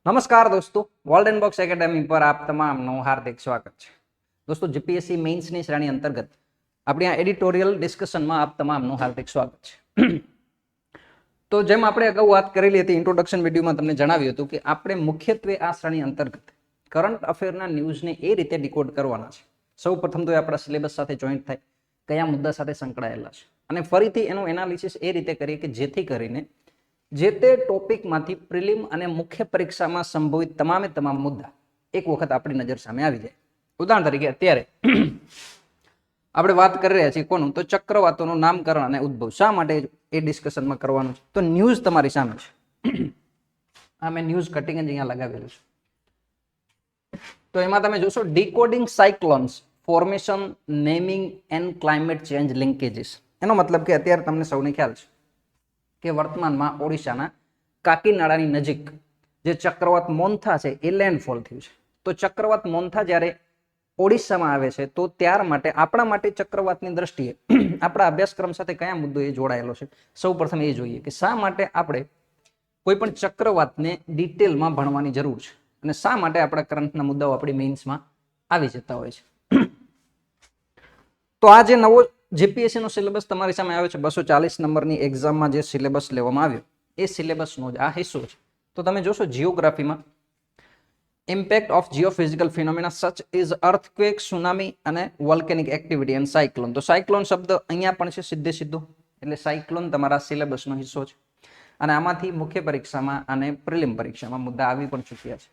નમસ્કાર દોસ્તો, golden box academy પર આપ તમામનું હાર્દિક સ્વાગત છે. દોસ્તો, જીપીએસસી મેઇન્સની શ્રેણી અંતર્ગત આપણી આ એડિટોરિયલ ડિસ્કશનમાં આપ તમામનું હાર્દિક સ્વાગત છે. તો જેમ આપણે અગાઉ વાત કરેલી હતી, ઇન્ટ્રોડક્શન વિડીયોમાં તમને જણાવ્યું હતું કે આપણે મુખ્યત્વે આ શ્રેણી અંતર્ગત કરંટ અફેરના ન્યૂઝને એ રીતે ડિકોડ કરવાના છે. સૌ પ્રથમ તો આપણા સિલેબસ સાથે જોઈન્ટ થાય, કયા મુદ્દા સાથે સંકળાયેલા છે, અને ફરીથી એનું એનાલિસિસ એ રીતે કરીએ કે જેથી કરીને જે તે ટોપિકમાંથી પ્રિલિમ અને મુખ્ય પરીક્ષામાં સંભવિત તમામે તમામ મુદ્દા એક વખત આપણી નજર સામે આવી જાય. ઉદાહરણ તરીકે અત્યારે આપણે વાત કરી રહ્યા છીએ કોનું, તો ચક્રવાતોનું નામકરણ અને ઉદ્ભવ. શા માટે એ ડિસ્કશનમાં કરવાનું છે? તો ન્યૂઝ તમારી સામે છે. આ મેં ન્યૂઝ કટિંગ જ અહીંયા લગાવેલું છે. તો એમાં તમે જોશો decoding cyclones, formation, naming and climate change linkages. એનો મતલબ કે અત્યારે તમને સૌને ખ્યાલ છે કે વર્તમાનમાં ઓડિશાના કાકીનાડાની નજીક જે ચક્રવાત મોન્થા છે એ લેન્ડફોલ થયું છે. તો ચક્રવાત મોન્થા જ્યારે ઓડિશામાં આવે છે તો ત્યાર માટે આપણા માટે ચક્રવાતની દ્રષ્ટિએ આપણા અભ્યાસક્રમ સાથે કયા મુદ્દો એ જોડાયેલો છે, સૌ પ્રથમ એ જોઈએ કે શા માટે આપણે કોઈ પણ ચક્રવાતને ડિટેલમાં ભણવાની જરૂર છે અને શા માટે આપણા કરંટના મુદ્દાઓ આપણી મેઇન્સમાં આવી જતા હોય છે. તો આ જે નવો જીપીએસસી નો સિલેબસ તમારી સામે આવ્યો છે, 240 નંબરની એક્ઝામમાં જે સિલેબસ લેવામાં આવ્યો એ સિલેબસનો જ આ હિસ્સો છે. તો તમે જોશો જીઓગ્રાફીમાં impact of geophysical phenomena such is earthquake, tsunami અને વોલ્કેનિક એક્ટિવિટી એન્ડ સાયક્લોન. તો સાયક્લોન શબ્દ અહીંયા પણ છે સીધે સીધો, એટલે સાયક્લોન તમારા સિલેબસનો હિસ્સો છે અને આમાંથી મુખ્ય પરીક્ષામાં અને પ્રિલિમ પરીક્ષામાં મુદ્દા આવી પણ ચૂક્યા છે.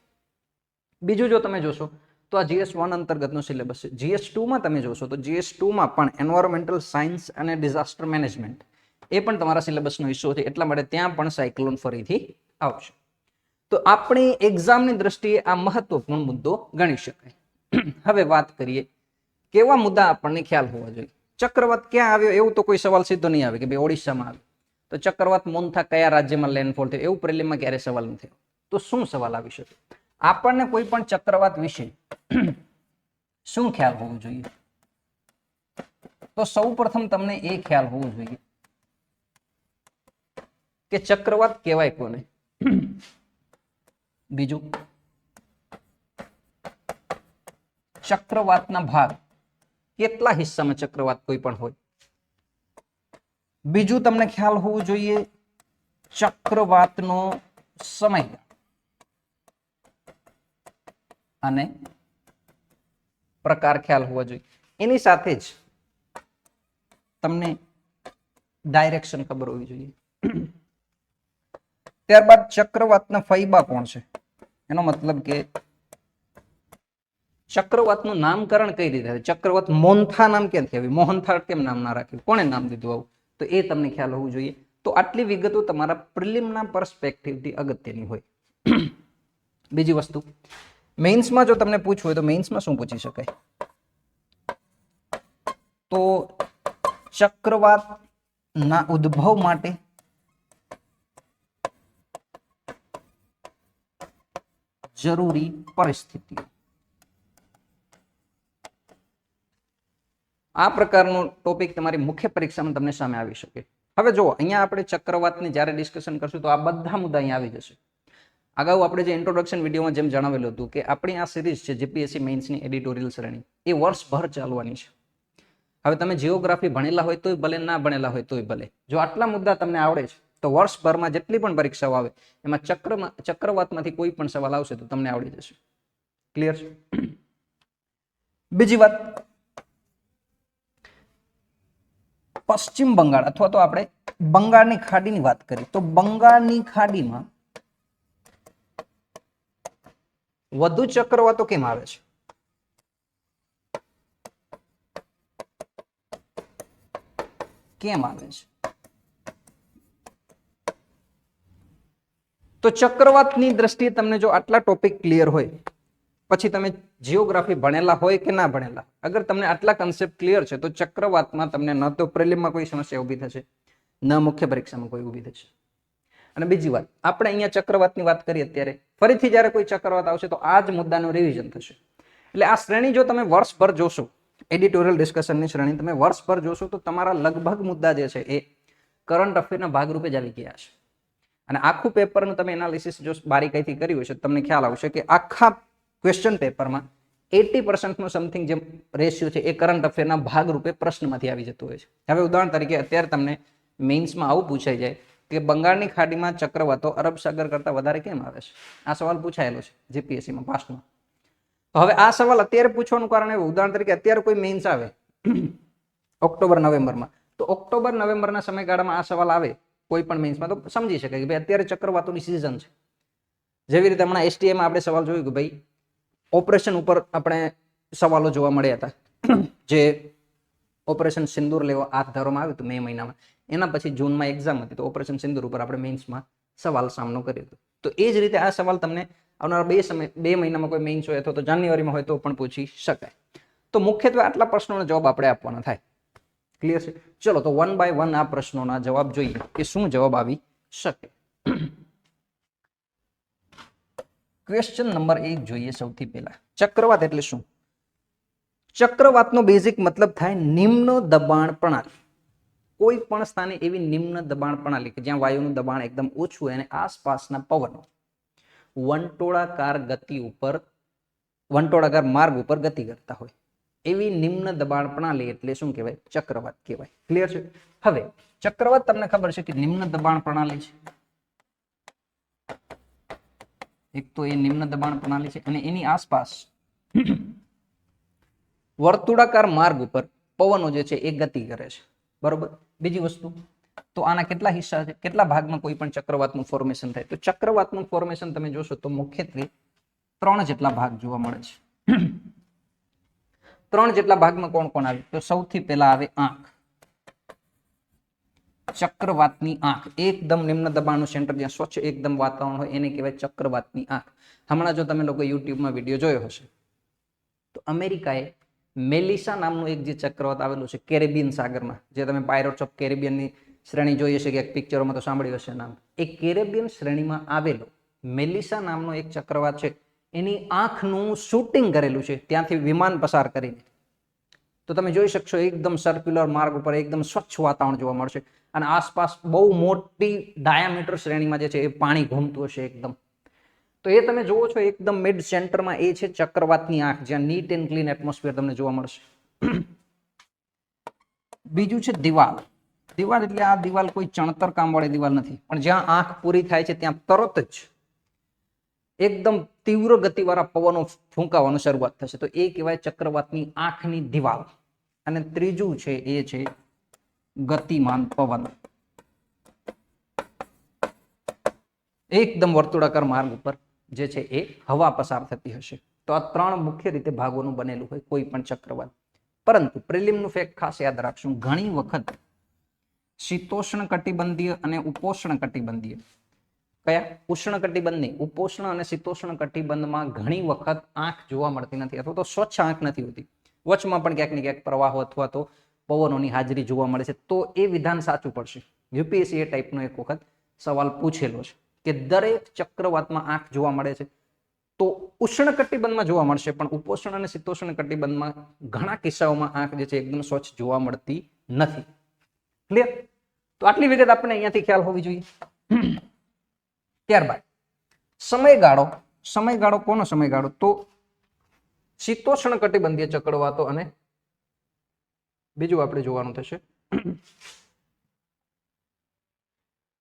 બીજું જો તમે જોશો તો આ GS1 અંતર્ગતનો સિલેબસ છે. GS2માં તમે જોશો તો GS2માં પણ એન્વાયરમેન્ટલ સાયન્સ અને ડિઝાસ્ટર મેનેજમેન્ટ એ પણ તમારા સિલેબસનો હિસ્સો છે, એટલા માટે ત્યાં પણ સાયક્લોન ફરીથી આવશે. તો આપણી એક્ઝામની દ્રષ્ટિએ આ મહત્વપૂર્ણ મુદ્દો ગણી શકાય. હવે વાત કરીએ કેવા મુદ્દા આપણને ખ્યાલ હોવા જોઈએ. ચક્રવાત ક્યાં આવ્યો એવું તો કોઈ સવાલ સીધો નહીં આવે કે ભાઈ ઓડિશામાં આવ્યો. તો ચક્રવાત મોન્થા કયા રાજ્યમાં લેન્ડફોલ થયો એવું પ્રિલિમમાં ક્યારે સવાલ નથી થયો. તો શું સવાલ આવી શકે? આપણને કોઈ પણ ચક્રવાત વિશે શું ખ્યાલ હોવો જોઈએ? તો સૌ પ્રથમ તમને એ ખ્યાલ હોવો જોઈએ કે ચક્રવાત કહેવાય કોને. બીજું, ચક્રવાતના ભાગ કેટલા હિસ્સામાં ચક્રવાત કોઈ પણ હોય. બીજું તમને ખ્યાલ હોવો જોઈએ ચક્રવાતનો સમય અને પ્રકાર ખ્યાલ હોવા જોઈએ. એની સાથે જ તમને ડાયરેક્શન ખબર હોવી જોઈએ. ત્યારબાદ ચક્રવાતના ફૈબા કોણ છે, એનો મતલબ કે ચક્રવાતનું નામકરણ કઈ રીતે થાય. ચક્રવાત મોન્થા નામ ક્યાંથી આવ્યું, મોહનથાળ કેમ નામ ના રાખ્યું, કોણે નામ દીધું આવું, તો એ તમને ખ્યાલ હોવું જોઈએ. તો આટલી વિગતો તમારા પ્રિલિમના પર્સપેક્ટિવથી અગત્યની હોય. બીજી વસ્તુ, મેઇન્સમાં જો તમને પૂછવું હોય તો મેઇન્સમાં શું પૂછી શકાય, તો ચક્રવાતના ઉદ્ભવ માટે જરૂરી પરિસ્થિતિઓ. આ પ્રકારનો ટોપિક તમારી મુખ્ય પરીક્ષામાં તમને સામે આવી શકે. હવે જો અહીંયા આપણે ચક્રવાતની જ્યારે ડિસ્કશન કરશું તો આ બધા મુદ્દા અહીંયા આવી જશે. અગાઉ આપણે જે ઇન્ટ્રોડક્શન વિડીયોમાં જેમ જણાવેલું હતું કે આપણી આ સિરીઝ છે જીપીએસસી મેઇન્સની એડિટોરિયલ શ્રેણી, એ વર્ષભર ચાલવાની છે. હવે તમે જીઓગ્રાફી ભણેલા હોય તોય ભલે, ના ભણેલા હોય તોય ભલે, જો આટલા મુદ્દા તમને આવડે છે તો વર્ષભરમાં જેટલી પણ પરીક્ષાઓ આવે એમાં ચક્રવાતમાંથી કોઈ પણ સવાલ આવશે તો તમને આવડી જશે. ક્લિયર છે? બીજી વાત, પશ્ચિમ બંગાળ અથવા તો આપણે બંગાળની ખાડીની વાત કરીએ તો બંગાળની ખાડીમાં વધુ ચક્રવાતો કેમ આવે છે? કેમ આવે છે? તો ચક્રવાતની દ્રષ્ટિએ તમને જો આટલા ટોપિક ક્લિયર હોય, પછી તમે જીઓગ્રાફી ભણેલા હોય કે ના ભણેલા, અગર તમને આટલા કન્સેપ્ટ ક્લિયર છે તો ચક્રવાતમાં તમને ન તો પ્રિલિમમાં કોઈ સમસ્યા ઊભી થશે, ન મુખ્ય પરીક્ષામાં કોઈ ઊભી થશે. અને બીજી વાત, આપણે અહીંયા ચક્રવાતની વાત કરીએ અત્યારે, ફરીથી જ્યારે કોઈ ચક્રવાત આવશે તો આ જ મુદ્દાનું રિવિઝન થશે. એટલે આ શ્રેણી જો તમે વર્ષભર જોશો, એડિટોરિયલ ડિસ્કશનની શ્રેણી તમે વર્ષભર જોશો તો તમારા લગભગ મુદ્દા જે છે એ કરંટ અફેરના ભાગરૂપે જ આવી ગયા છે. અને આખું પેપરનું તમે એનાલિસિસ જો બારીકાઈથી કર્યું હશે તમને ખ્યાલ આવશે કે આખા ક્વેશ્ચન પેપરમાં 80% નો સમથિંગ જે રેશિયો છે એ કરંટ અફેરના ભાગરૂપે પ્રશ્નમાંથી આવી જતું હોય છે. હવે ઉદાહરણ તરીકે અત્યારે તમને મેઇન્સમાં આવું પૂછાઈ જાય કે બંગાળની ખાડીમાં ચક્રવાતો અરબ સાગર કરતા વધારે કેમ આવે છે? આ સવાલ પૂછાયેલો છે જીપીએસસીમાં પાસ્ટમાં. હવે આ સવાલ અત્યારે પૂછવાનું કારણ એવું, ઉદાહરણ તરીકે અત્યારે કોઈ મેઇન્સ આવે ઓક્ટોબર નવેમ્બરમાં, તો ઓક્ટોબર નવેમ્બરના સમયગાળામાં આ સવાલ આવે કોઈ પણ મેઇન્સમાં તો સમજી શકાય કે ભાઈ અત્યારે ચક્રવાતોની સિઝન છે. જેવી રીતે હમણાં એસટીએમાં આપણે સવાલ જોયું કે ભાઈ ઓપરેશન ઉપર આપણે સવાલો જોવા મળ્યા હતા, જે ઓપરેશન સિંદૂર લેવા હાથ ધરવામાં આવ્યું હતું મે મહિનામાં, એના પછી જૂનમાં એક્ઝામ હતી તો ઓપરેશન સિંદૂર ઉપર આપણે મેઇન્સમાં સવાલ સામનો કર્યો હતો. તો એ જ રીતે આ સવાલ તમને આવનારા 2 મહિનામાં કોઈ મેઇન્સ હોય અથવા તો જાન્યુઆરીમાં હોય તો પણ પૂછી શકાય. તો મુખ્યત્વે આટલા પ્રશ્નોનો જવાબ આપણે આપવાના થાય. ક્લિયર છે? ચલો તો 1 બાય 1 આ પ્રશ્નોના જવાબ જોઈએ કે શું જવાબ આવી શકે. ક્વેશ્ચન નંબર 1 જોઈએ સૌથી પહેલા. ચક્રવાત એટલે શું? ચક્રવાતનો બેઝિક મતલબ થાય નિમ્ન દબાણ પ્રણાલી. કોઈ પણ સ્થાને એવી નિમ્ન દબાણ પ્રણાલી કે જ્યાં વાયુનું દબાણ એકદમ ઓછું હોય અને આસપાસના પવનો વંટોળાકાર માર્ગ ઉપર ગતિ કરતા હોય, એવી નિમ્ન દબાણ પ્રણાલી એટલે શું કહેવાય? ચક્રવાત કહેવાય. ક્લિયર છે? હવે ચક્રવાત તમને ખબર છે કે નિમ્ન દબાણ પ્રણાલી છે. એક તો એ નિમ્ન દબાણ પ્રણાલી છે અને એની આસપાસ વર્તુળાકાર માર્ગ ઉપર પવનો જે છે એ ગતિ કરે છે. બરોબર. બીજી વસ્તુ, તો આના કેટલા હિસ્સા છે? કેટલા ભાગમાં કોઈ પણ ચક્રવાતનું ફોર્મેશન થાય? તો ચક્રવાતનું ફોર્મેશન તમે જોશો તો મુખ્યત્વે 3 જેટલા ભાગ જોવા મળે છે. 3 જેટલા ભાગમાં કોણ કોણ આવે? તો સૌથી પહેલા આવે આંખ. ચક્રવાતની આંખ, એકદમ નિમ્ન દબાણનું સેન્ટર જ્યાં સ્વચ્છ એકદમ વાતાવરણ હોય એને કહેવાય ચક્રવાતની આંખ. હમણાં જો તમે લોકો યુટ્યુબમાં વિડીયો જોયો હશે તો અમેરિકાએ મેલિસા નામનું એક જે ચક્રવાત આવેલું છે કેરેબિયન સાગરમાં, જે તમે પાયરેટ્સ ઓફ કેરેબિયનની શ્રેણી જોઈ હશે કે પિક્ચરોમાં તો સાંભળ્યું હશે નામ, એ કેરેબિયન શ્રેણીમાં આવેલો મેલિસા નામનો એક ચક્રવાત છે, એની આંખનું શૂટિંગ કરેલું છે ત્યાંથી વિમાન પસાર કરીને. તો તમે જોઈ શકશો એકદમ સર્ક્યુલર માર્ગ ઉપર એકદમ સ્વચ્છ વાતાવરણ જોવા મળશે અને આસપાસ બહુ મોટી ડાયામીટર શ્રેણીમાં જે છે એ પાણી ઘૂમતું હશે એકદમ. તો એ તમે જુઓ છો એકદમ મિડ સેન્ટરમાં એ છે ચક્રવાતની આંખ, જ્યાં નીટ એન્ડ ક્લીન એટમોસ્ફિયર તમને જોવા મળશે. બીજું છે દિવાલ. દિવાલ એટલે આ દિવાલ કોઈ ચણતર કામવાળી દિવાલ નથી, પણ જ્યાં આંખ પૂરી થાય છે ત્યાં તરત જ એકદમ તીવ્ર ગતિવાળા પવનો ફૂંકાવાનું શરૂઆત થશે, તો એ કહેવાય ચક્રવાતની આંખની દિવાલ. અને ત્રીજું છે એ છે ગતિમાન પવન. એકદમ વર્તુળાકાર માર્ગ ઉપર જે છે એ હવા પસાર થતી હશે. તો આ 3 મુખ્ય રીતે ભાગોનું બનેલું હોય કોઈ પણ ચક્રવાત. પરંતુ પ્રિલિમનું ફેક્ટ ખાસ યાદ રાખશું, ઘણી વખત શીતોષ્ણ કટિબંધીય અને ઉपोષ્ણ કટિબંધીય, કયા? ઉષ્ણ કટિબંધ નહીં, ઉપોષ્ણ અને શીતોષ્ણ કટિબંધમાં ઘણી વખત આંખ જોવા મળતી નથી અથવા તો સ્વચ્છ આંખ નથી હોતી. વચમાં પણ ક્યાંક ને ક્યાંક પ્રવાહો અથવા તો પવનોની હાજરી જોવા મળે છે. તો એ વિધાન સાચું પડશે. યુપીએસસી એ ટાઈપનો એક વખત સવાલ પૂછેલો છે કે દરેક ચક્રવાતમાં આંખ જોવા મળે છે, તો ઉષ્ણ કટિબંધમાં જોવા મળશે પણ ઉપોષ્ણ અને શીતોષ્ણ કટિબંધમાં ઘણા કિસ્સાઓમાં આંખ જે છે એકદમ સ્વચ્છ જોવા મળતી નથી. ક્લિયર? તો આટલી વિગત આપણને અહીંયાથી ખ્યાલ હોવી જોઈએ. ત્યારબાદ સમયગાળો કોનો સમયગાળો? તો શીતોષ્ણ કટિબંધીય ચક્રવાતો અને બીજું આપણે જોવાનું થશે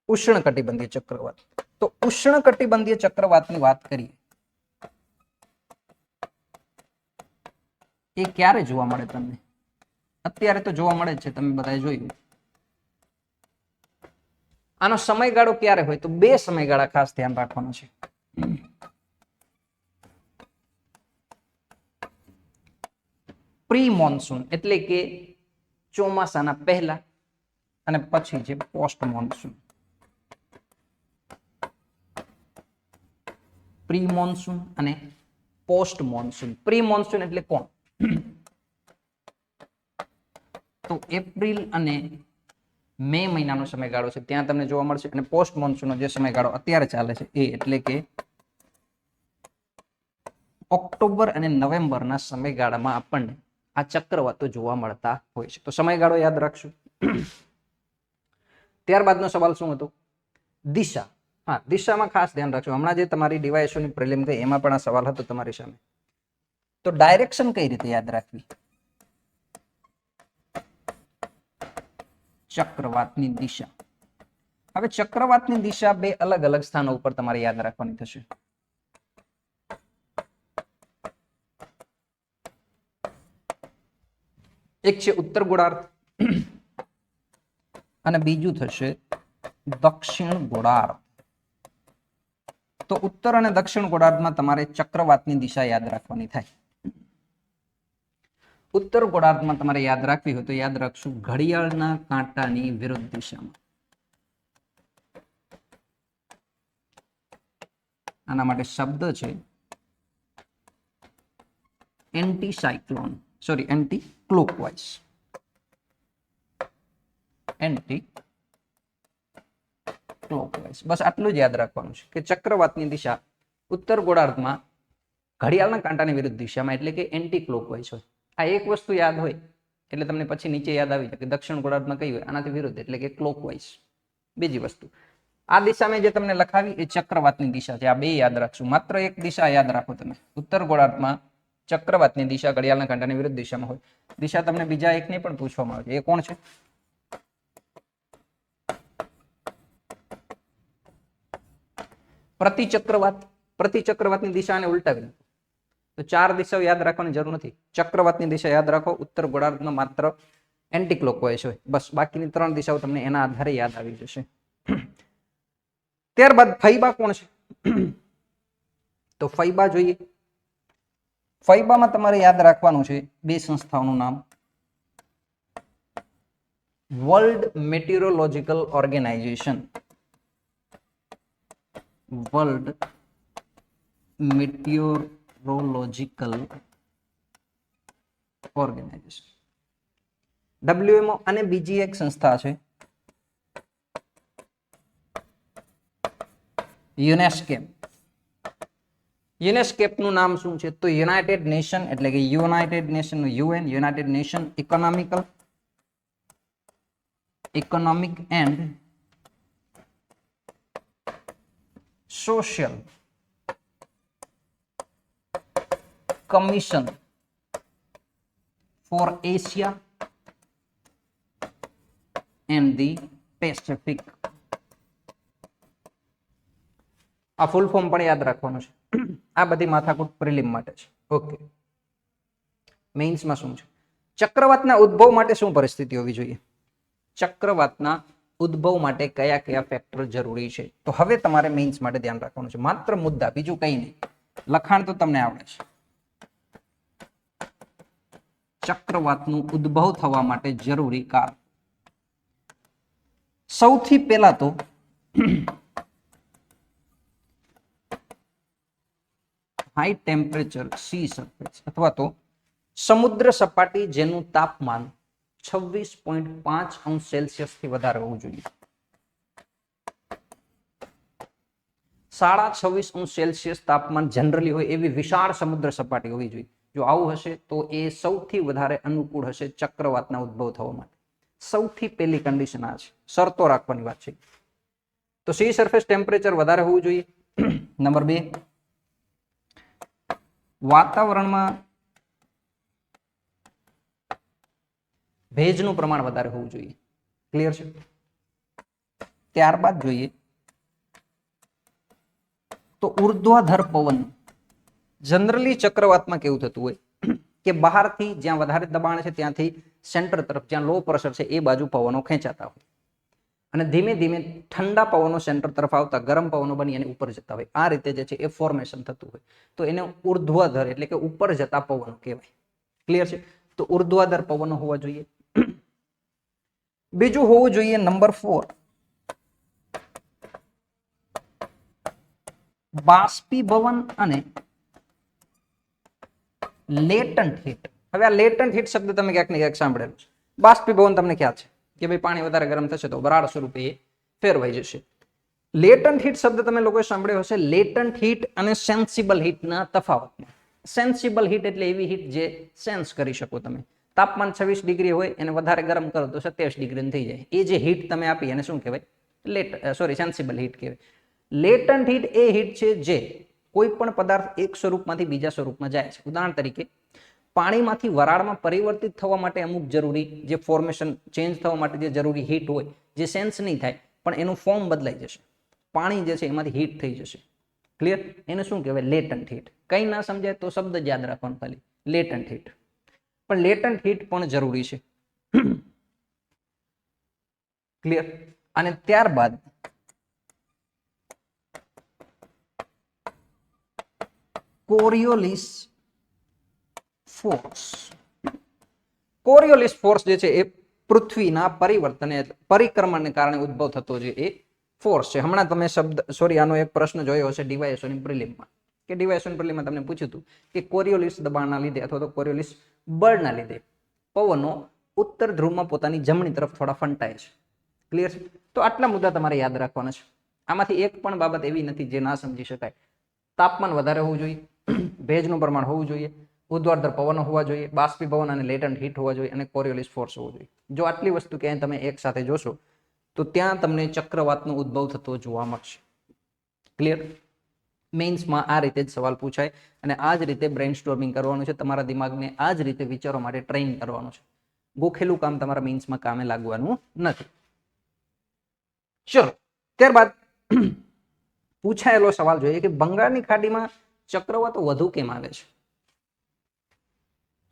ઉષ્ણ કટિબંધીય ચક્રવાત. તો ઉષ્ણ કટિબંધીય ચક્રવાતની વાત કરીએ, એ ક્યારે જોવા મળે તમને? અત્યારે તો જોવા મળે છે, તમે બધાએ જોયું. આનો સમયગાળો ક્યારે હોય? તો 2 સમયગાળા ખાસ ધ્યાન રાખવાના છે. પ્રી મોન્સૂન એટલે કે ચોમાસાના પહેલા અને પછી છે પોસ્ટ મોન્સૂન. પ્રી મોન્સૂન અને પોસ્ટ મોન્સૂન. પ્રી મોન્સૂન એટલે કોણ? તો એપ્રિલ અને મે મહિનાનો સમયગાળો છે ત્યાં તમને જોવા મળશે. અને પોસ્ટ મોન્સૂનનો જે સમયગાળો અત્યારે ચાલે છે એ એટલે કે ઓક્ટોબર અને નવેમ્બરના સમયગાળામાં આપણને આ ચક્રવાતો જોવા મળતા હોય છે. તો સમયગાળો યાદ રાખશું. ત્યારબાદનો સવાલ શું હતો? દિશા. હા, દિશામાં ખાસ ધ્યાન રાખજો. હમણાં જે તમારી ડીવાયએસઓની પ્રિલિમ ગઈ એમાં પણ આ સવાલ હતો તમારી સામે. તો ડાયરેક્શન કઈ રીતે યાદ રાખવી? ચક્રવાતની દિશા. હવે ચક્રવાતની દિશા બે અલગ અલગ સ્થાનો ઉપર તમારે યાદ રાખવાની થશે. એક છે ઉત્તર ગોળાર્ધ અને બીજું થશે દક્ષિણ ગોળાર્ધ. તો ઉત્તર અને દક્ષિણ ગોળાર્ધમાં તમારે ચક્રવાતની દિશા યાદ રાખવાની થાય. ઉત્તર ગોળાર્ધમાં તમારે યાદ રાખવી હોય તો યાદ રાખશું ઘડિયાળના કાંટાની વિરુદ્ધ દિશામાં. આના માટે શબ્દ છે anticyclone, sorry anticlockwise. Anticlockwise. બસ આટલું જ યાદ રાખવાનું છે કે ચક્રવાતની દિશા ઉત્તર ગોળાર્ધમાં ઘડિયાળના કાંટાની વિરુદ્ધ દિશામાં એટલે કે એન્ટી ક્લોકવાઇઝ હોય. આ એક વસ્તુ યાદ હોય એટલે તમને પછી નીચે યાદ આવી જાય કે દક્ષિણ ગોળાર્ધમાં કઈ હોય, આનાથી વિરુદ્ધ એટલે કે ક્લોકવાઇઝ. બીજી વસ્તુ આ દિશામાં જે તમને લખાવી એ ચક્રવાતની દિશા છે. આ બે યાદ રાખશું. માત્ર એક દિશા યાદ રાખો તમે. ઉત્તર ગોળાર્ધમાં ચક્રવાતની દિશા ઘડિયાળના કાંટાની વિરુદ્ધ દિશામાં હોય. દિશા તમને બીજા એકની પણ પૂછવામાં આવે છે. એ કોણ છે? પ્રતિચક્રવાત. પ્રતિચક્રવાતની દિશાને ઉલટાવી નાખો તો ચાર દિશાઓ યાદ રાખવાની જરૂર નથી. ચક્રવાતની દિશા યાદ રાખો. ઉત્તર ગોળાર્ધમાં માત્ર એન્ટી ક્લોકવાઇઝ હોય. બસ બાકીની ત્રણ દિશાઓ તમને એના આધારે યાદ આવી જશે. ત્યારબાદ ફૈબા કોણ છે? તો ફૈબા જોઈએ. ફૈબામાં તમારે યાદ રાખવાનું છે બે સંસ્થાઓનું નામ. World meteorological organisation. World meteorological organisation WMO. અને બીજી એક સંસ્થા છે યુનેસ્કેપ. યુનેસ્કેપ નું નામ શું છે? તો યુનાઇટેડ નેશન એટલે કે યુનાઇટેડ નેશન નું UN, United nation economic and social commission four Asia and the Pacific. આ ફૂલ ફોર્મ પણ યાદ રાખવાનું છે. આ બધી માથાકૂટ પ્રિલિમ માટે છે. ઓકે, મેઇન્સમાં શું છે? ચક્રવાતના ઉદ્ભવ માટે શું પરિસ્થિતિ હોવી જોઈએ? ચક્રવાતના ઉદ્ભવ માટે કયા કયા ફેક્ટર જરૂરી છે? તો હવે તમારે મેઇન્સ માટે ધ્યાન રાખવાનું છે. માત્ર મુદ્દા, બીજું કંઈ નહીં. લખાણ તો તમને આવડે છે. ચક્રવાતનું ઉદ્ભવ થવા માટે જરૂરી કારણ. સૌથી પહેલા તો હાઈ ટેમ્પરેચર સી સરફેસ અથવા તો સમુદ્ર સપાટી જેનું તાપમાન 26.5 અંશ સેલ્સિયસ થી વધારે હોવું જોઈએ. 26.5 અંશ સેલ્સિયસ તાપમાન જનરલી હોય એવી વિશાળ સમુદ્ર સપાટી હોવી જોઈએ. જો આવું હશે તો એ સૌથી વધારે અનુકૂળ હશે ચક્રવાતના ઉદ્ભવ થવા માટે. સૌથી પહેલી કન્ડિશન આ છે. શરતો રાખવાની વાત છે. તો સી સરફેસ ટેમ્પરેચર વધારે હોવું જોઈએ. નંબર 2, વાતાવરણમાં ભેજનું પ્રમાણ વધારે હોવું જોઈએ. ક્લિયર છે? ત્યારબાદ જોઈએ તો ઉર્ધ્વાધર પવન. જનરલી ચક્રવાતમાં કેવું થતું હોય કે બહારથી જ્યાં વધારે દબાણ છે ત્યાંથી સેન્ટર તરફ જ્યાં લો પ્રેશર છે એ બાજુ પવનો ખેંચાતા હોય અને ધીમે ધીમે ઠંડા પવનો સેન્ટર તરફ આવતા ગરમ પવનો બની અને ઉપર જતા હોય. આ રીતે જે છે એ ફોર્મેશન થતું હોય. તો એને ઉર્ધ્વાધર એટલે કે ઉપર જતા પવનો કહેવાય. ક્લિયર છે? તો ઉર્ધ્વાધર પવનો હોવા જોઈએ. બીજું હોવું જોઈએ નંબર 4, બાષ્પીભવન અને લેટન્ટ હીટ. હવે આ લેટન્ટ હીટ શબ્દ તમે ક્યાંક ને ક્યાંક સાંભળેલું છે. બાષ્પીભવન તમને ખ્યાલ છે કે ભાઈ પાણી વધારે ગરમ થશે તો વરાળ સ્વરૂપે એ ફેરવાઈ જશે. લેટન્ટ હીટ શબ્દ તમે લોકોએ સાંભળ્યો હશે. લેટન્ટ હીટ અને સેન્સિબલ હીટના તફાવતમાં. સેન્સિબલ હીટ એટલે એવી હીટ જે સેન્સ કરી શકો તમે. તાપમાન 26 ડિગ્રી હોય એને વધારે ગરમ કરો તો 27 ડિગ્રી થઈ જાય. એ જે હીટ તમે આપી એને શું કહેવાય? સેન્સિબલ હીટ કહેવાય. લેટન્ટ હીટ એ હીટ છે જે કોઈ પણ પદાર્થ એક સ્વરૂપમાંથી બીજા સ્વરૂપમાં જાય છે. ઉદાહરણ તરીકે પાણીમાંથી વરાળમાં પરિવર્તિત થવા માટે અમુક જરૂરી જે ફોર્મેશન ચેન્જ થવા માટે જે જરૂરી હીટ હોય જે સેન્સ નહીં થાય પણ એનું ફોર્મ બદલાઈ જશે. પાણી જે છે એમાંથી હીટ થઈ જશે. ક્લિયર? એને શું કહેવાય? Latent heat. કંઈ ના સમજાય તો શબ્દ જ યાદ રાખવાનો ખાલી, લેટન્ટ હીટ. પણ લેટન્ટ હીટ પણ જરૂરી છે. ક્લિયર? અને ત્યારબાદ કોરિયોલિસ ફોર્સ. કોરિયોલિસ ફોર્સ જે છે એ પૃથ્વીના પરિક્રમણને કારણે ઉદ્ભવ થતો જે એ ફોર્સ છે. હમણાં તમે આનો એક પ્રશ્ન જોયો હશે ડીવાયએસઓની પ્રિલિમમાં, કે ડીવાયએસઓની પ્રિલિમમાં તમને પૂછ્યું હતું કે કોરિયોલિસ દબાણના લીધે અથવા તો કોરિયોલિસ બળના લીધે પવનો ઉત્તર ધ્રુવમાં પોતાની જમણી તરફ થોડા ફંટાય છે. ક્લિયર છે? તો આટલા મુદ્દા તમારે યાદ રાખવાના છે. આમાંથી એક પણ બાબત એવી નથી જે ના સમજી શકાય. તાપમાન વધારે હોવું જોઈએ, ભેજનું પ્રમાણ હોવું જોઈએ, ઉર્ધ્વાધર પવનો હોવા જોઈએ, બાષ્પીભવન અને લેટન્ટ હીટ હોવા જોઈએ અને કોરિયોલિસ ફોર્સ હોવો જોઈએ. જો આટલી વસ્તુ ક્યાંય તમે એક સાથે જોશો તો ત્યાં તમને ચક્રવાતનો ઉદ્ભવ થતો જોવા મળશે. ક્લિયર? મેઇન્સમાં આ રીતે જ સવાલ પૂછાય અને આ જ રીતે બ્રેઇનસ્ટોર્મિંગ કરવાનું છે. તમારા દિમાગને આ જ રીતે વિચારો માટે ટ્રેન કરવાનું છે. ગોખેલું કામ તમારા મેઇન્સમાં કામે લાગવાનું નથી. ચલો, ત્યારબાદ પૂછાયેલો સવાલ જોઈએ કે બંગાળની ખાડીમાં ચક્રવાતો વધુ કેમ આવે છે?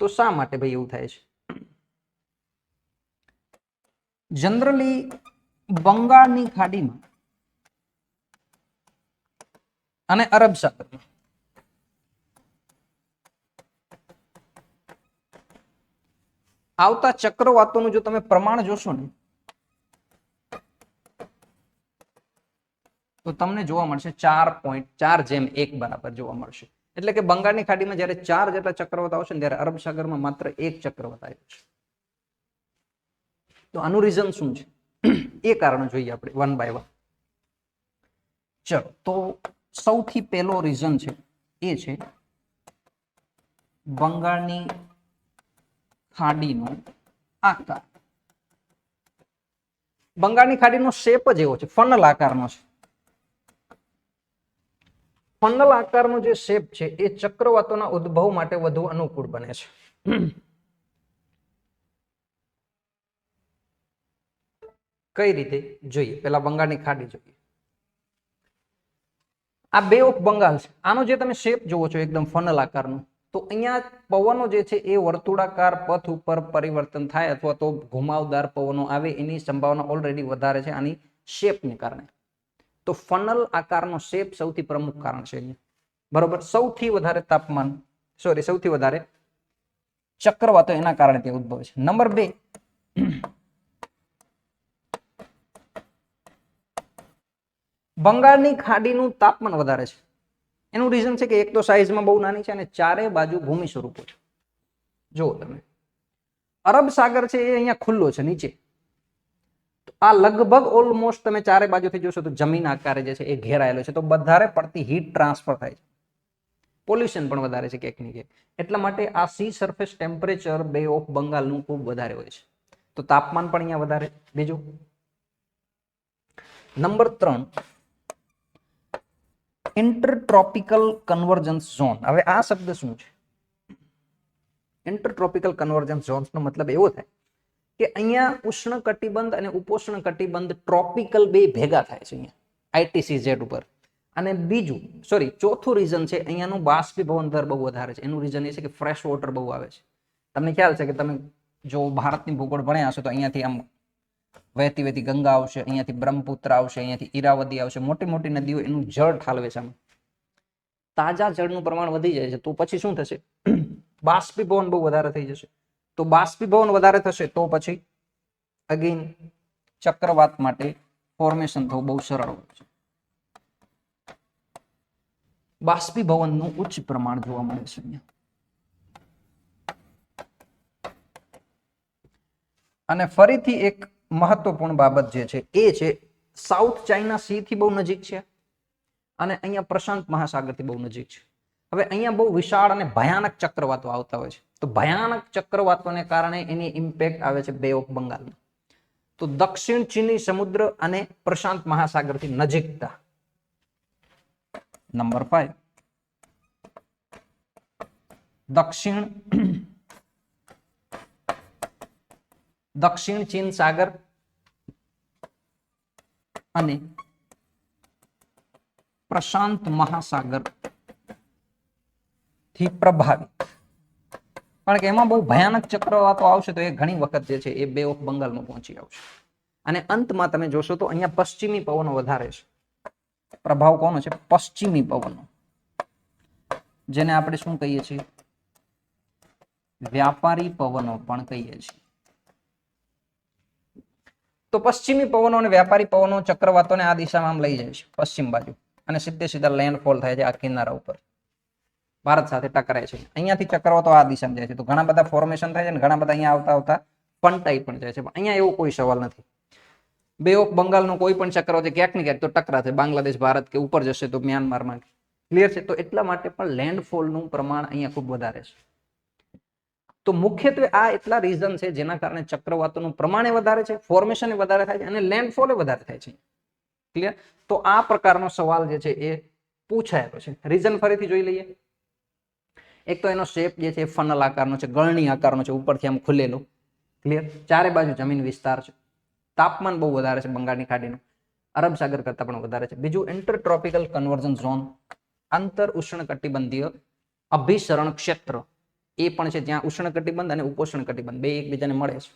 તો શા માટે ભાઈ એવું થાય છે? જનરલી બંગાળની ખાડીમાં અને અરબ સાગરમાં આવતા ચક્રવાતોનું જો તમે પ્રમાણ જોશો ને તો તમને જોવા મળશે 4.4:1 બરાબર જોવા મળશે. એટલે કે બંગાળની ખાડીમાં જયારે 4 જેટલા ચક્રવાત આવશે ને ત્યારે અરબ સાગરમાં માત્ર 1 ચક્રવાત આવ્યો છે. તો આનું રીઝન શું છે? એ કારણ જોઈએ આપણે વન બાય વન. ચલો, તો સૌથી પહેલો રીઝન છે એ છે બંગાળની ખાડીનો આકાર. બંગાળની ખાડીનો શેપ જ એવો છે, ફનલ આકારનો છે. ફનલ આકારનો જે શેપ છે એ ચક્રવાતોના ઉદ્ભવ માટે વધુ અનુકૂળ બને છે. કઈ રીતે જોઈએ? પેલા બંગાળની ખાડી જોઈએ. આ બે ઓફ બંગાળ છે. આનો જે તમે શેપ જોવો છો એકદમ ફનલ આકારનો, તો અહીંયા પવનો જે છે એ વર્તુળાકાર પથ ઉપર પરિવર્તન થાય અથવા તો ઘુમાવદાર પવનો આવે એની સંભાવના ઓલરેડી વધારે છે આની શેપને કારણે. તો ફનલ આકારનો શેપ સૌથી પ્રમુખ કારણ છે અહીંયા. બરોબર? સૌથી વધારે સૌથી વધારે ચક્રવાતો એના કારણે તે ઉદ્ભવે છે. નંબર 2, બંગાળની ખાડીનું તાપમાન વધારે છે. એનું રીઝન છે કે એક તો સાઈઝમાં બહુ નાની છે અને ચારે બાજુ ભૂમિ સ્વરૂપો છે. જુઓ તમે, અરબ સાગર છે એ અહીંયા ખુલ્લો છે નીચે. આ લગભગ ઓલમોસ્ટ તમે ચારે બાજુથી જોશો તો જમીન આકારે જે છે એ ઘેરાયેલો છે. તો વધારે પડતી હીટ ટ્રાન્સફર થાય છે. પોલ્યુશન પણ વધારે છે ક્યાંક ને ક્યાંક. એટલા માટે આ સી સરફેસ ટેમ્પરેચર બે ઓફ બંગાળનું ખૂબ વધારે હોય છે. તો તાપમાન પણ અહીંયા વધારે. બીજું, નંબર 3, ઇન્ટરટ્રોપિકલ કન્વર્જન્સ ઝોન. હવે આ શબ્દ શું છે? ઇન્ટરટ્રોપિકલ કન્વર્જન્સ ઝોન્સનો મતલબ એવો થાય કે અહીંયા ઉષ્ણ કટિબંધ અને ઉપોષ્ણ કટિબંધ ટ્રોપિકલ બે ભેગા થાય છે અહીંયા ITCZ ઉપર. અને બીજું ચોથું રીઝન છે અહીંયાનું બાષ્પીભવન દર બહુ વધારે છે. એનું રીઝન એ છે કે ફ્રેશ વોટર બહુ આવે છે. તમને ખ્યાલ છે કે તમે જો ભારતની ભૂગોળ ભણ્યા હશો તો અહીંયાથી આમ વહેતી વહેતી ગંગા આવશે, અહીંયાથી બ્રહ્મપુત્ર આવશે, અહીંયાથી ઈરાવદી આવશે. મોટી મોટી નદીઓ એનું જળ ઠાલવે છે. તાજા જળનું પ્રમાણ વધી જાય છે તો પછી શું થશે? બાષ્પીભવન બહુ વધારે થઈ જશે. તો બાષ્પીભવન વધારે થશે તો પછી અગેન ચક્રવાત માટે ફોર્મેશન થવું બહુ સરળ હોય છે. બાષ્પીભવનનું ઉચ્ચ પ્રમાણ જોવા મળે છે અહીંયા. અને ફરીથી એક મહત્વપૂર્ણ બાબત જે છે એ છે સાઉથ ચાઇના સી થી બહુ નજીક છે અને અહીંયા પ્રશાંત મહાસાગરથી બહુ નજીક છે. હવે અહીંયા બહુ વિશાળ અને ભયાનક ચક્રવાતો આવતા હોય છે. તો ભયાનક ચક્રવાતોને કારણે એની ઇમ્પેક્ટ આવે છે બે ઓફ બંગાળમાં. તો દક્ષિણ ચીની સમુદ્ર અને પ્રશાંત મહાસાગરથી નજીકતા નંબર 5 દક્ષિણ ચીન સાગર અને પ્રશાંત મહાસાગર થી પ્રભાવિત. કારણ કે એમાં બહુ ભયાનક ચક્રવાતો આવશે તો એ ઘણી વખત જે છે એ બે ઓફ બંગાળમાં પહોંચી આવશે. અને અંતમાં તમે જોશો તો અહીંયા પશ્ચિમી પવનો વધારે છે. પ્રભાવ કોનો છે? પશ્ચિમી પવનો, જેને આપણે શું કહીએ છીએ? વ્યાપારી પવનો પણ કહીએ છીએ. તો પશ્ચિમી પવનો અને વ્યાપારી પવનો ચક્રવાતોને આ દિશામાં આમ લઈ જાય છે પશ્ચિમ બાજુ, અને સીધે સીધા લેન્ડફોલ થાય છે આ કિનારા ઉપર, ભારત સાથે ટકરાય છે. અહીંયાથી ચક્રવાતો આ દિશામાં જાય છે તો ઘણા બધા ફોર્મેશન થાય છે અને ઘણા બધા અહીંયા આવતા આવતા પંટાઈ પણ જાય છે. પણ અહીંયા એવો કોઈ સવાલ નથી. બે ઓફ બંગાળનો કોઈ પણ ચક્રવાત ક્યાંક ને ક્યાંક તો ટકરાશે, બાંગ્લાદેશ, ભારત કે ઉપર જશે તો મ્યાનમારમાં. ક્લિયર છે? તો એટલા માટે પણ લેન્ડફોલનું પ્રમાણ અહીંયા ખૂબ વધારે છે. તો મુખ્યત્વે આ એટલા રીઝન છે જેના કારણે ચક્રવાતોનું પ્રમાણ વધારે છે, ફોર્મેશન વધારે થાય છે અને લેન્ડફોલ વધારે થાય છે. ક્લિયર? તો આ પ્રકારનો સવાલ જે છે એ પૂછાયેલો છે. રીઝન ફરીથી જોઈ લઈએ. એક તો એનો શેપ જે છે ફનલ આકારનો છે, ગળણી આકારનો છે, ઉપરથી આમ ખુલેલો. ક્લિયર? ચારે બાજુ જમીન વિસ્તાર છે. તાપમાન બહુ વધારે છે બંગાળની ખાડીનું, અરબ સાગર કરતા પણ વધારે છે. બીજું ઇન્ટરટ્રોપિકલ કન્વર્જન ઝોન, આંતર ઉષ્ણકટિબંધીય અભિસરણ ક્ષેત્ર એ પણ છે, જ્યાં ઉષ્ણકટિબંધ અને ઉपोષ્ણ કટિબંધ બે એકબીજાને મળે છે.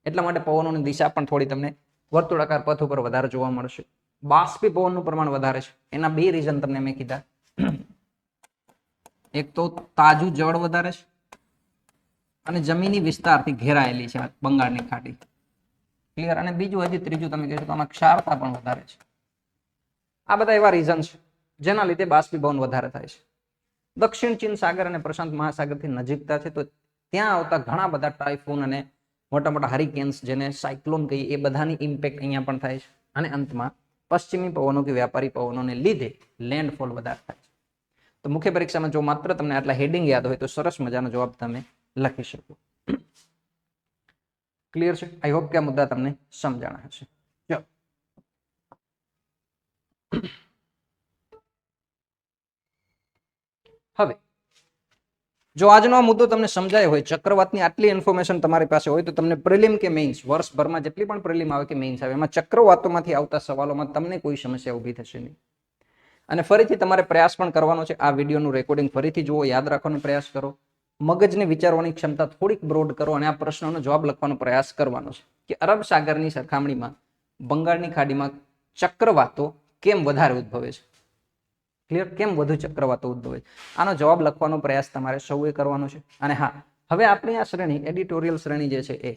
એટલા માટે પવનોની દિશા પણ થોડી તમને વર્તુળાકાર પથ ઉપર વધારે જોવા મળશે. બાષ્પીભવનનું પ્રમાણ વધારે છે. એના બે રીઝન તમને મેં કીધા. એક તો તાજું જળ વધારે છે અને જમીની વિસ્તારથી ઘેરાયેલી છે બંગાળની ખાડી. ક્લિયર? અને બીજું હજી ત્રીજું તમે કહેશો તો આમાં ક્ષારતા પણ વધારે છે. આ બધા એવા રીઝન છે જેના લીધે બાષ્પીભવન વધારે થાય છે. દક્ષિણ ચીન સાગર અને પ્રશાંત મહાસાગરથી નજીકતા છે તો ત્યાં આવતા ઘણા બધા ટાઇફૂન અને મોટા મોટા હરિકેન્સ, જેને સાયક્લોન કહીએ, એ બધાની ઇમ્પેક્ટ અહીંયા પણ થાય છે. અને અંતમાં પશ્ચિમી પવનો કે વ્યાપારી પવનોને લીધે લેન્ડફોલ વધારે થાય છે. તો મુખ્ય પરીક્ષામાં જો માત્ર તમને આટલા હેડિંગ યાદ હોય તો સરસ મજાનો જવાબ તમે લખી શકો. ક્લિયર છે? આઈ હોપ કે આ મુદ્દા તમને સમજાણા હશે. ચલો, હવે જો આજનો આ મુદ્દો તમને સમજાયો હોય, ચક્રવાતની આટલી ઇન્ફોર્મેશન તમારી પાસે હોય, તો તમને પ્રિલિમ કે મેઇન્સ, વર્ષભરમાં જેટલી પણ પ્રિલિમ આવે કે મેઇન્સ આવે, એમાં ચક્રવાતોમાંથી આવતા સવાલોમાં તમને કોઈ સમસ્યા ઊભી થશે નહીં. અને ફરીથી તમારે પ્રયાસ પણ કરવાનો છે. આ વિડીયોનું રેકોર્ડિંગ ફરીથી જુઓ, યાદ રાખવાનો પ્રયાસ કરો, મગજને વિચારવાની ક્ષમતા થોડીક બ્રોડ કરો અને આ પ્રશ્નોનો જવાબ લખવાનો પ્રયાસ કરવાનો છે કે અરબ સાગરની સરખામણીમાં બંગાળની ખાડીમાં ચક્રવાતો કેમ વધારે ઉદ્ભવે છે. ક્લિયર? કેમ વધુ ચક્રવાતો ઉદ્ભવે છે? આનો જવાબ લખવાનો પ્રયાસ તમારે સૌએ કરવાનો છે. અને હા, હવે આપણી આ શ્રેણી, એડિટોરિયલ શ્રેણી જે છે એ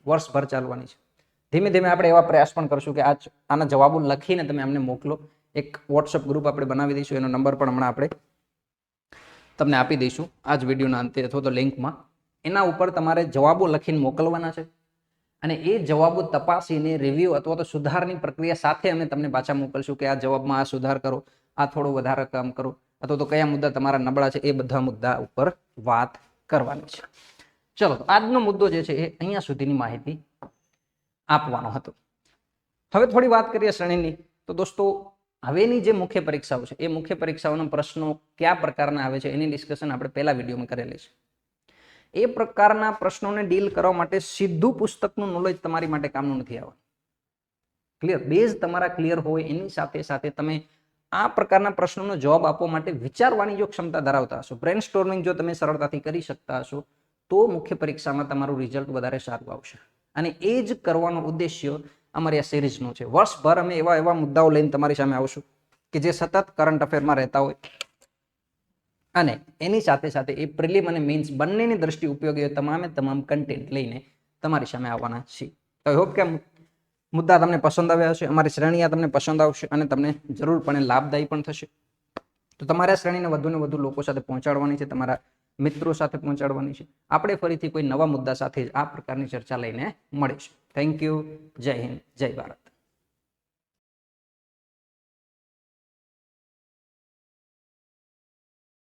વર્ષભર ચાલવાની છે. ધીમે ધીમે આપણે એવા પ્રયાસ પણ કરશું કે આના જવાબો લખીને તમે અમને મોકલો. એક વોટ્સઅપ ગ્રુપ આપણે બનાવી દઈશું, એનો નંબર પણ હમણાં આપણે તમને આપી દઈશું આ જ વિડીયોના અંતે અથવા તો લિંકમાં. એના ઉપર તમારે જવાબો લખીને મોકલવાના છે અને એ જવાબો તપાસીને રિવ્યુ અથવા તો સુધારની પ્રક્રિયા સાથે અમે તમને પાછા મોકલશું કે આ જવાબમાં આ સુધાર કરો, આ થોડું વધારે કામ કરો, અથવા તો કયા મુદ્દા તમારા નબળા છે, એ બધા મુદ્દા ઉપર વાત કરવાની છે. ચલો, તો આજનો મુદ્દો જે છે એ અહીંયા સુધીની માહિતી આપવાનો હતો. હવે થોડી વાત કરીએ શ્રેણીની. તો દોસ્તો, હવેની જે મુખ્ય પરીક્ષાઓ છે એ મુખ્ય પરીક્ષાઓના પ્રશ્નો કયા પ્રકારના આવે છે એની ડિસ્કશન આપણે પહેલા વિડીયોમાં કરેલી છે. એ પ્રકારના પ્રશ્નોને ડીલ કરવા માટે સીધું પુસ્તકનું નોલેજ તમારી માટે કામનું નથી આવવાનું. ક્લિયર? બેઝ તમારા ક્લિયર હોય એની સાથે સાથે તમે આ પ્રકારના પ્રશ્નોનો જવાબ આપવા માટે વિચારવાની જો ક્ષમતા ધરાવતા હશો, બ્રેનસ્ટોર્મિંગ જો તમે સરળતાથી કરી શકતા હશો, તો મુખ્ય પરીક્ષામાં તમારું રિઝલ્ટ વધારે સારું આવશે. અને એ જ કરવાનો ઉદ્દેશ્ય અમારી આ સિરીઝનો છે. વર્ષભર અમે એવા મુદ્દાઓ લઈને તમારી સામે આવશું કે જે સતત કરંટ અફેરમાં રહેતા હોય અને એની સાથે સાથે એ પ્રિલિમ અને મેઇન્સ બંનેની દ્રષ્ટિ ઉપયોગી હોય તમામ કન્ટેન્ટ લઈને તમારી સામે આવવાના છીએ. તો આઈ હોપ કે મુદ્દા તમને પસંદ આવ્યા હશે, અમારી શ્રેણી આ તમને પસંદ આવશે અને તમને જરૂરપણે લાભદાયી પણ થશે. તો તમારે આ શ્રેણીને વધુને વધુ લોકો સાથે પહોંચાડવાની છે, તમારા મિત્રો સાથે પહોંચાડવાની છે. આપણે ફરીથી કોઈ નવા મુદ્દા સાથે આ પ્રકારની ચર્ચા લઈને મળીશું. Thank you. જય હિન્દ, જય ભારત.